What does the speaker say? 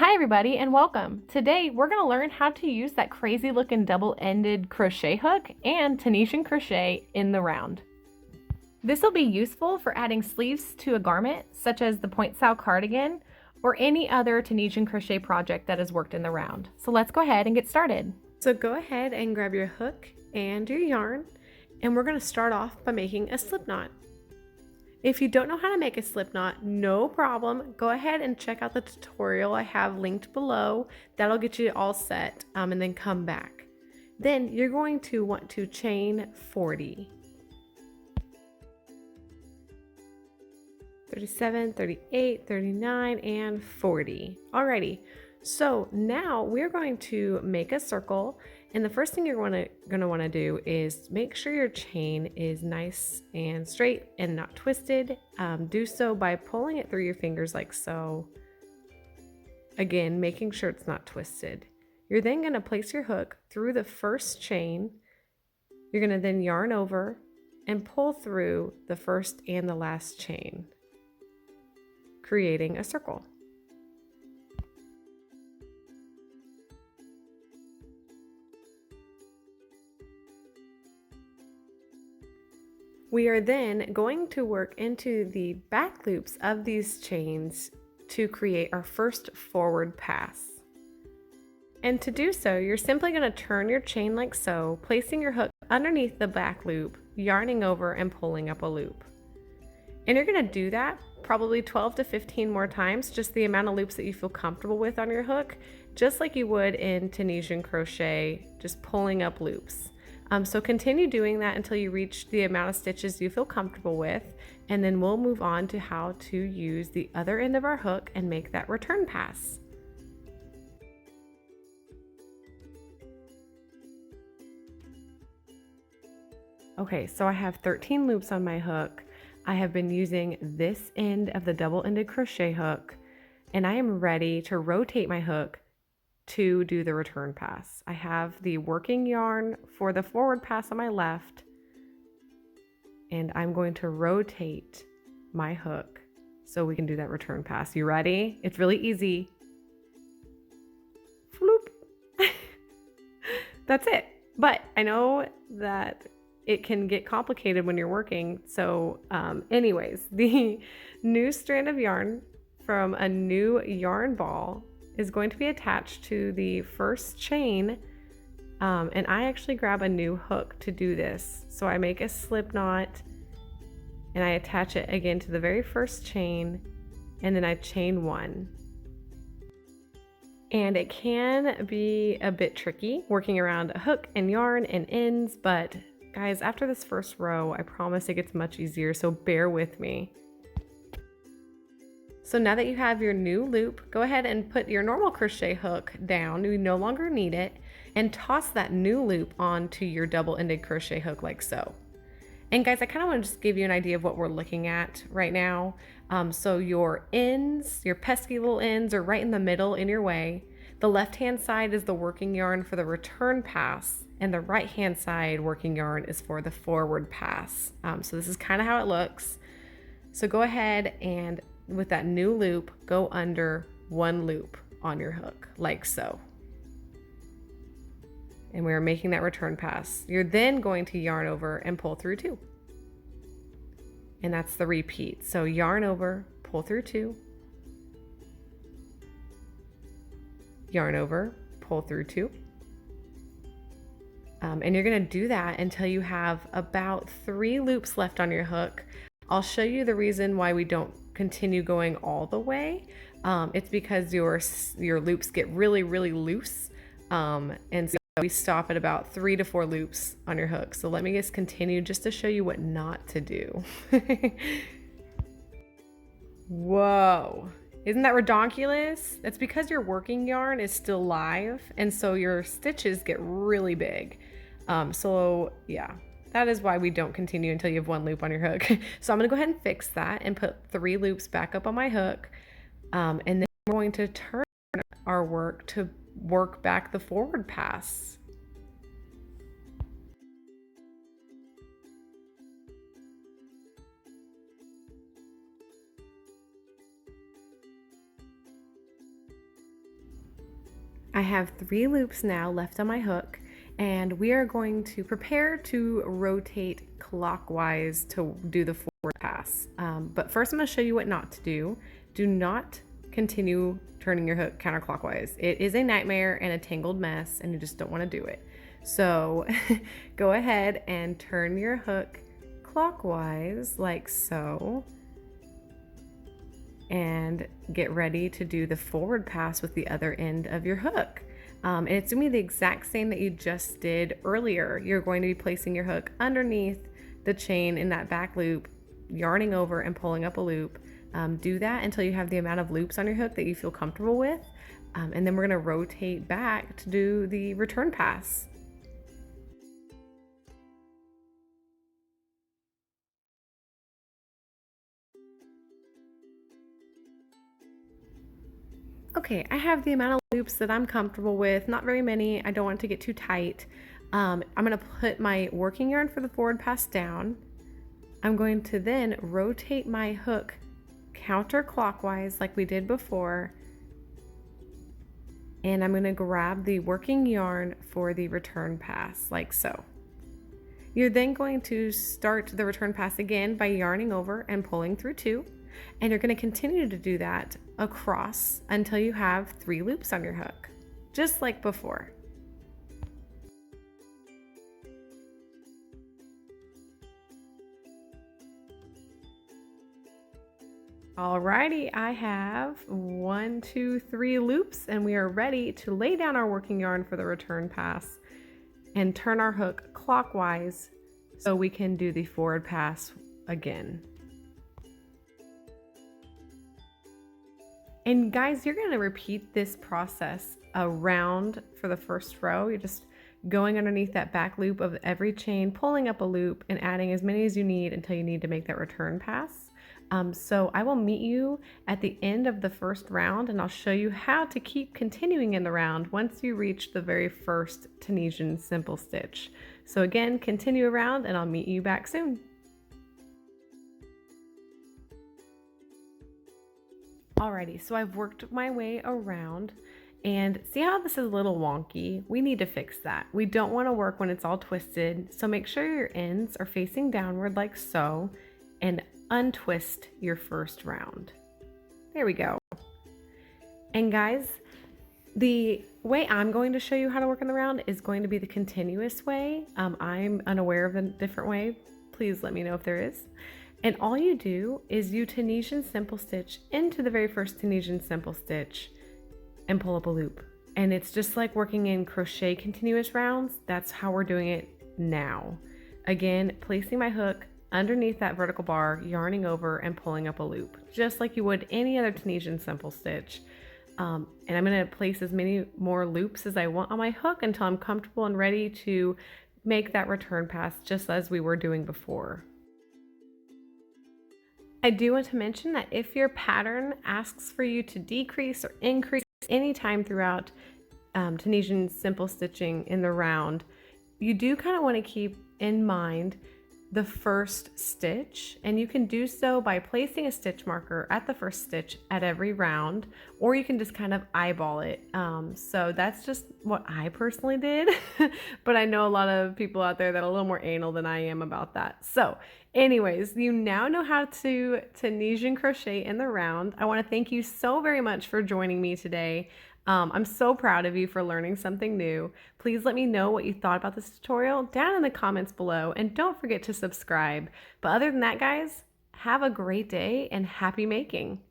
Hi everybody and welcome. Today we're going to learn how to use that crazy looking double-ended crochet hook and Tunisian crochet in the round. This will be useful for adding sleeves to a garment such as the point style cardigan or any other Tunisian crochet project that has worked in the round. So let's go ahead and get started. So go ahead and grab your hook and your yarn, and we're going to start off by making a slip knot. If you don't know how to make a slip knot, no problem. Go ahead and check out the tutorial I have linked below. That'll get you all set, and then come back. Then you're going to want to chain 40. 37, 38, 39, and 40. Alrighty, so now we're going to make a circle, and the first thing you're gonna want to do is make sure your chain is nice and straight and not twisted. Do so by pulling it through your fingers like so. Again, making sure it's not twisted. You're then going to place your hook through the first chain. You're going to then yarn over and pull through the first and the last chain, creating a circle. We are then going to work into the back loops of these chains to create our first forward pass. And to do so, you're simply going to turn your chain like so, placing your hook underneath the back loop, yarning over and pulling up a loop. And you're going to do that probably 12 to 15 more times, just the amount of loops that you feel comfortable with on your hook, just like you would in Tunisian crochet, just pulling up loops. So continue doing that until you reach the amount of stitches you feel comfortable with, and then we'll move on to how to use the other end of our hook and make that return pass. Okay, so I have 13 loops on my hook. I have been using this end of the double-ended crochet hook, and I am ready to rotate my hook to do the return pass. I have the working yarn for the forward pass on my left, and I'm going to rotate my hook so we can do that return pass. You ready? It's really easy. Floop. That's it. But I know that it can get complicated when you're working. So anyways, the new strand of yarn from a new yarn ball is going to be attached to the first chain, and I actually grab a new hook to do this. So I make a slip knot and I attach it again to the very first chain, and then I chain one. And it can be a bit tricky working around a hook and yarn and ends, but guys, after this first row, I promise it gets much easier, so bear with me. So now that you have your new loop, go ahead and put your normal crochet hook down. You no longer need it, and toss that new loop onto your double-ended crochet hook like so. And guys, I kind of want to just give you an idea of what we're looking at right now. So your ends, your pesky little ends, are right in the middle in your way. The left-hand side is the working yarn for the return pass, and the right-hand side working yarn is for the forward pass. So this is kind of how it looks. So go ahead and with that new loop, go under one loop on your hook like so. And we're making that return pass. You're then going to yarn over and pull through two. And that's the repeat. So yarn over, pull through two. Yarn over, pull through two. And you're going to do that until you have about 3 loops left on your hook. I'll show you the reason why we don't continue going all the way. It's because your loops get really loose, and so we stop at about 3 to 4 loops on your hook. So let me just continue just to show you what not to do. Whoa, isn't that redonkulous? It's because your working yarn is still live, and so your stitches get really big. So yeah, that is why we don't continue until you have 1 loop on your hook. So I'm gonna go ahead and fix that and put 3 loops back up on my hook. And then we're going to turn our work to work back the forward pass. I have 3 loops now left on my hook, and we are going to prepare to rotate clockwise to do the forward pass. But first I'm going to show you what not to do. Do not continue turning your hook counterclockwise. It is a nightmare and a tangled mess, and you just don't want to do it. So go ahead and turn your hook clockwise like so, and get ready to do the forward pass with the other end of your hook. And it's going to be the exact same that you just did earlier. You're going to be placing your hook underneath the chain in that back loop, yarning over and pulling up a loop. Do that until you have the amount of loops on your hook that you feel comfortable with. And then we're going to rotate back to do the return pass. Okay, I have the amount of loops that I'm comfortable with, not very many. I don't want it to get too tight. I'm gonna put my working yarn for the forward pass down. I'm going to then rotate my hook counterclockwise like we did before. And I'm gonna grab the working yarn for the return pass like so. You're then going to start the return pass again by yarning over and pulling through 2. And you're going to continue to do that across until you have 3 loops on your hook, just like before. Alrighty, I have 1, 2, 3 loops, and we are ready to lay down our working yarn for the return pass and turn our hook clockwise so we can do the forward pass again. And guys, you're going to repeat this process around for the first row. You're just going underneath that back loop of every chain, pulling up a loop and adding as many as you need until you need to make that return pass. So I will meet you at the end of the first round, and I'll show you how to keep continuing in the round once you reach the very first Tunisian simple stitch. So again, continue around and I'll meet you back soon. Alrighty, so I've worked my way around, and see how this is a little wonky? We need to fix that. We don't want to work when it's all twisted, so make sure your ends are facing downward like so, and untwist your first round. There we go. And guys, the way I'm going to show you how to work in the round is going to be the continuous way. I'm unaware of a different way. Please let me know if there is. And all you do is you Tunisian simple stitch into the very first Tunisian simple stitch and pull up a loop. And it's just like working in crochet continuous rounds. That's how we're doing it now. Again, placing my hook underneath that vertical bar, yarning over and pulling up a loop, just like you would any other Tunisian simple stitch. And I'm going to place as many more loops as I want on my hook until I'm comfortable and ready to make that return pass just as we were doing before. I do want to mention that if your pattern asks for you to decrease or increase any time throughout Tunisian simple stitching in the round, you do kind of want to keep in mind the first stitch, and you can do so by placing a stitch marker at the first stitch at every round, or you can just kind of eyeball it. So that's just what I personally did, but I know a lot of people out there that are a little more anal than I am about that. So anyways, you now know how to Tunisian crochet in the round. I want to thank you so very much for joining me today. I'm so proud of you for learning something new. Please let me know what you thought about this tutorial down in the comments below, and don't forget to subscribe. But other than that, guys, have a great day and happy making.